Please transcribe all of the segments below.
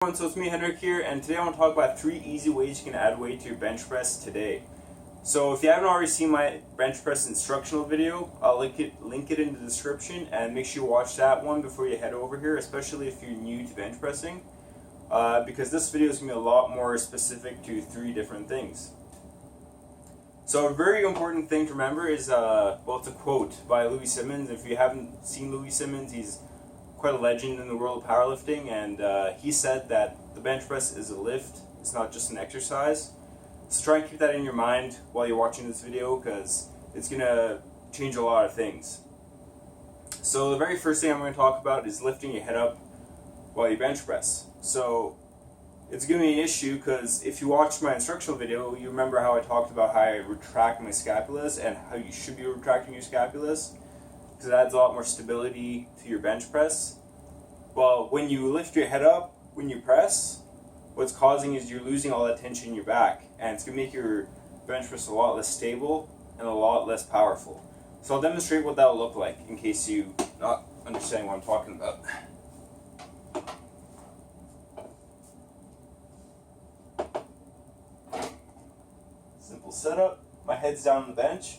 So it's me, Henrik here, and today I want to talk about 3 easy ways you can add weight to your bench press today. So if you haven't already seen my bench press instructional video, I'll link it in the description, and make sure you watch that one before you head over here, especially if you're new to bench pressing, because this video is going to be a lot more specific to 3 different things. So a very important thing to remember is, it's a quote by Louie Simmons. If you haven't seen Louie Simmons, he's quite a legend in the world of powerlifting, and he said that the bench press is a lift, it's not just an exercise. So try and keep that in your mind while you're watching this video, because it's going to change a lot of things. So the very first thing I'm going to talk about is lifting your head up while you bench press. So it's going to be an issue, because if you watched my instructional video, you remember how I talked about how I retract my scapulas and how you should be retracting your scapulas, because it adds a lot more stability to your bench press. Well, when you lift your head up, when you press, what's causing is you're losing all that tension in your back, and it's going to make your bench press a lot less stable and a lot less powerful. So I'll demonstrate what that will look like in case you not understand what I'm talking about. Simple setup, my head's down on the bench.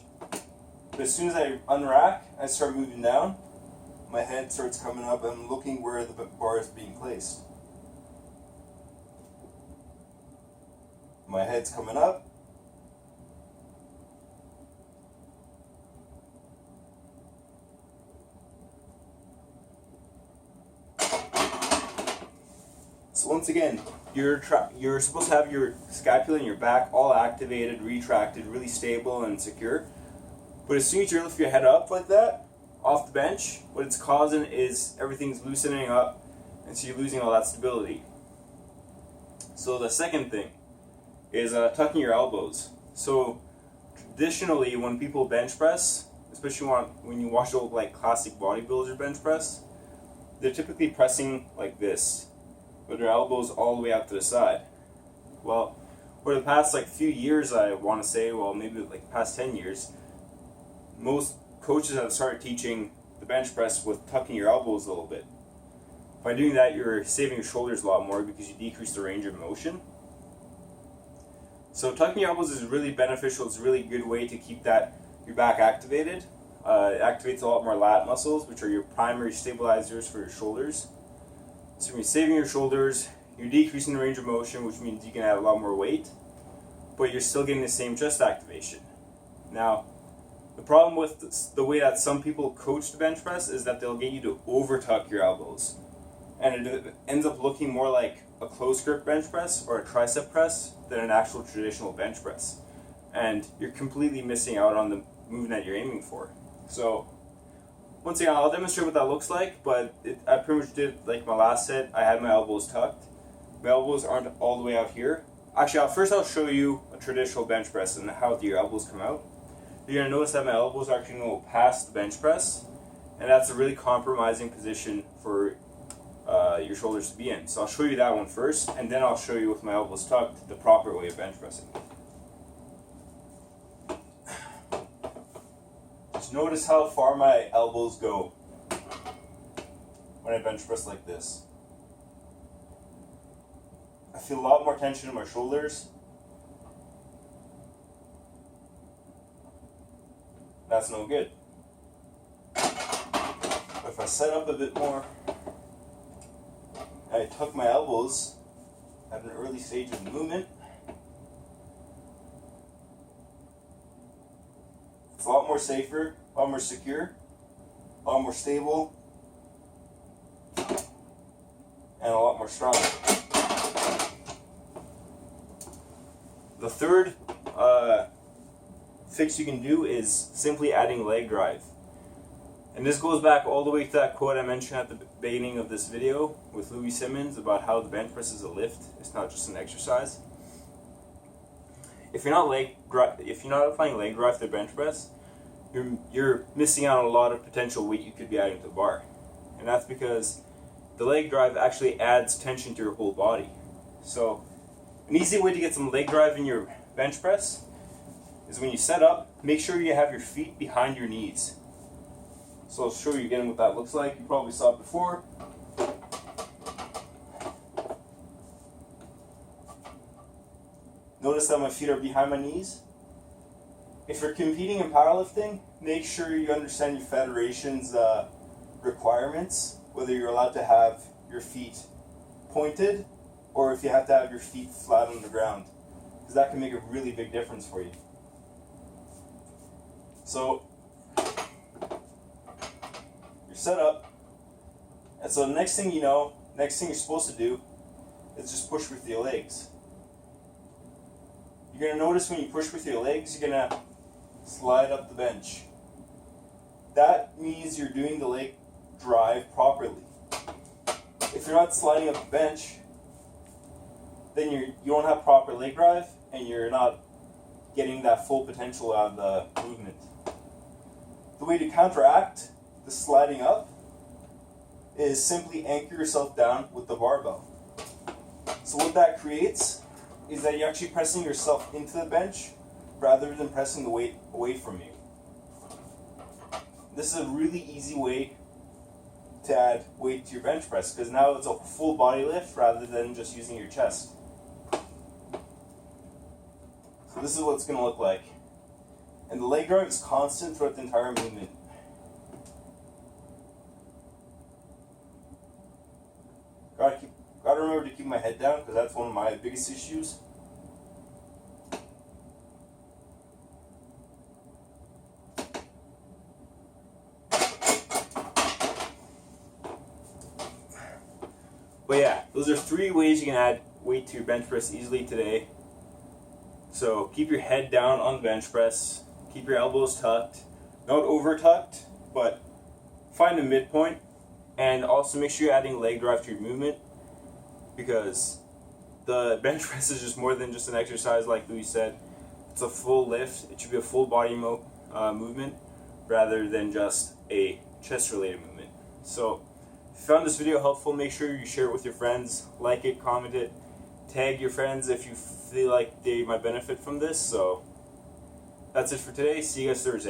But as soon as I unrack, I start moving down, my head starts coming up, and I'm looking where the bar is being placed. My head's coming up. So once again, you're supposed to have your scapula and your back all activated, retracted, really stable and secure. But as soon as you lift your head up like that, off the bench, what it's causing is everything's loosening up, and so you're losing all that stability. So the second thing is tucking your elbows. So traditionally, when people bench press, especially when you watch old classic bodybuilder bench press, they're typically pressing like this, with their elbows all the way out to the side. Well, for the past few years, I want to say, maybe past 10 years, most coaches have started teaching the bench press with tucking your elbows a little bit. By doing that, you're saving your shoulders a lot more because you decrease the range of motion. So tucking your elbows is really beneficial. It's a really good way to keep your back activated. It activates a lot more lat muscles, which are your primary stabilizers for your shoulders. So when you're saving your shoulders, you're decreasing the range of motion, which means you can add a lot more weight, but you're still getting the same chest activation. Now, the problem with the way that some people coach the bench press is that they'll get you to over-tuck your elbows. And it ends up looking more like a close grip bench press or a tricep press than an actual traditional bench press. And you're completely missing out on the movement that you're aiming for. So, once again, I'll demonstrate what that looks like, but I pretty much did like my last set. I had my elbows tucked. My elbows aren't all the way out here. Actually, first I'll show you a traditional bench press and how your elbows come out. You're going to notice that my elbows are actually going to go past the bench press, and that's a really compromising position for your shoulders to be in. So I'll show you that one first, and then I'll show you with my elbows tucked the proper way of bench pressing. Just notice how far my elbows go when I bench press like this. I feel a lot more tension in my shoulders. That's no good. But if I set up a bit more, I tuck my elbows at an early stage of the movement, it's a lot more safer, a lot more secure, a lot more stable, and a lot more stronger. The third fix you can do is simply adding leg drive. And this goes back all the way to that quote I mentioned at the beginning of this video with Louie Simmons about how the bench press is a lift, it's not just an exercise. If you're not applying leg drive to the bench press, you're missing out on a lot of potential weight you could be adding to the bar. And that's because the leg drive actually adds tension to your whole body. So an easy way to get some leg drive in your bench press is when you set up, make sure you have your feet behind your knees. So I'll show you again what that looks like. You probably saw it before. Notice that my feet are behind my knees. If you're competing in powerlifting, make sure you understand your federation's requirements, whether you're allowed to have your feet pointed or if you have to have your feet flat on the ground, because that can make a really big difference for you. So you're set up, and so the next thing you know, next thing you're supposed to do is just push with your legs. You're going to notice when you push with your legs, you're going to slide up the bench. That means you're doing the leg drive properly. If you're not sliding up the bench, then you don't have proper leg drive and you're not getting that full potential out of the movement. The way to counteract the sliding up is simply anchor yourself down with the barbell. So what that creates is that you're actually pressing yourself into the bench rather than pressing the weight away from you. This is a really easy way to add weight to your bench press, because now it's a full body lift rather than just using your chest. So this is what it's going to look like. And the leg drive is constant throughout the entire movement. Gotta remember to keep my head down, because that's one of my biggest issues. But yeah, those are 3 ways you can add weight to your bench press easily today. So keep your head down on the bench press, keep your elbows tucked, not over tucked, but find a midpoint, and also make sure you're adding leg drive to your movement, because the bench press is just more than just an exercise. Like Louis said, it's a full lift. It should be a full body movement rather than just a chest related movement. So if you found this video helpful, make sure you share it with your friends, like it, comment it, tag your friends if you feel like they might benefit from this. So that's it for today. See you guys Thursday.